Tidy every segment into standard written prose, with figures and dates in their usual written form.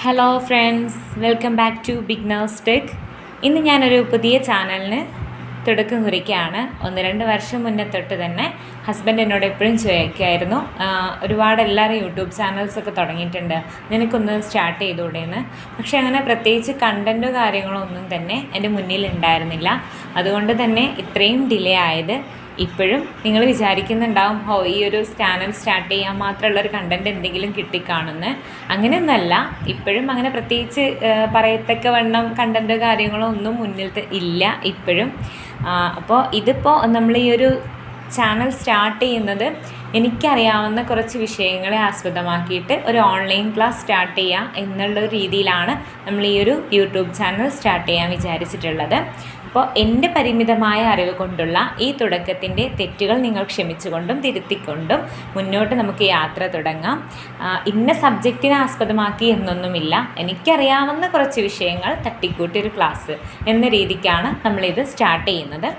Hello friends, welcome back to Beginners Tech. ഇന്ന് ഞാനൊരു പുതിയ ചാനലിന് തുടക്കം കുറിക്കുകയാണ്. 1-2 വർഷം മുന്നേ തൊട്ട് തന്നെ ഹസ്ബൻഡ് എന്നോട് എപ്പോഴും ചോദിക്കുമായിരുന്നു, ഒരുപാട് എല്ലാവരും യൂട്യൂബ് ചാനൽസൊക്കെ തുടങ്ങിയിട്ടുണ്ട്, നിനക്കൊന്ന് സ്റ്റാർട്ട് ചെയ്തുകൂടെയെന്ന്. പക്ഷേ അങ്ങനെ പ്രത്യേകിച്ച് കണ്ടൻറ്റോ കാര്യങ്ങളോ ഒന്നും തന്നെ എൻ്റെ മുന്നിൽ ഉണ്ടായിരുന്നില്ല. അതുകൊണ്ട് തന്നെ ഇത്രയും ഡിലേ ആയത്. ഇപ്പോഴും നിങ്ങൾ വിചാരിക്കുന്നുണ്ടാവും, ഈ ഒരു ചാനൽ സ്റ്റാർട്ട് ചെയ്യാൻ മാത്രമുള്ളൊരു കണ്ടൻറ്റ് എന്തെങ്കിലും കിട്ടിക്കാണുമെന്ന്. അങ്ങനെയൊന്നുമല്ല. ഇപ്പോഴും അങ്ങനെ പ്രത്യേകിച്ച് പറയത്തക്ക വണ്ണം കണ്ടൻറ്റോ കാര്യങ്ങളോ ഒന്നും മുന്നിൽ ഇല്ല ഇപ്പോഴും. അപ്പോൾ ഇതിപ്പോൾ നമ്മൾ ഈ ഒരു ചാനൽ സ്റ്റാർട്ട് ചെയ്യുന്നത് എനിക്കറിയാവുന്ന കുറച്ച് വിഷയങ്ങളെ ആസ്പദമാക്കിയിട്ട് ഒരു ഓൺലൈൻ ക്ലാസ് സ്റ്റാർട്ട് ചെയ്യാം എന്നുള്ള രീതിയിലാണ് നമ്മൾ ഈ ഒരു യൂട്യൂബ് ചാനൽ സ്റ്റാർട്ട് ചെയ്യാൻ വിചാരിച്ചിട്ടുള്ളത്. അപ്പോൾ എൻ്റെ പരിമിതമായ അറിവ് കൊണ്ടുള്ള ഈ തുടക്കത്തിൻ്റെ തെറ്റുകൾ നിങ്ങൾ ക്ഷമിച്ചുകൊണ്ടും തിരുത്തിക്കൊണ്ടും മുന്നോട്ട് നമുക്ക് യാത്ര തുടങ്ങാം. ഇന്ന സബ്ജക്റ്റിനെ ആസ്പദമാക്കി എന്നൊന്നുമില്ല, എനിക്കറിയാവുന്ന കുറച്ച് വിഷയങ്ങൾ തട്ടിക്കൂട്ടിയൊരു ക്ലാസ് എന്ന രീതിക്കാണ് നമ്മളിത് സ്റ്റാർട്ട് ചെയ്യുന്നത്.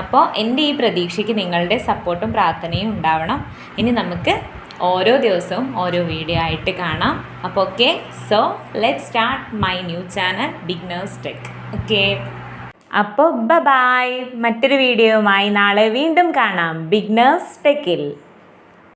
അപ്പോൾ എൻ്റെ ഈ പ്രതീക്ഷയ്ക്ക് നിങ്ങളുടെ സപ്പോർട്ടും പ്രാർത്ഥനയും ഉണ്ടാവണം. ഇനി നമുക്ക് ഓരോ ദിവസവും ഓരോ വീഡിയോ ആയിട്ട് കാണാം. അപ്പോൾ okay, so let's start my new channel beginners tech. Okay, അപ്പോൾ ബൈ. മറ്റൊരു വീഡിയോയുമായി നാളെ വീണ്ടും കാണാം ബിഗ്നേഴ്സ് ടെക്കിൽ.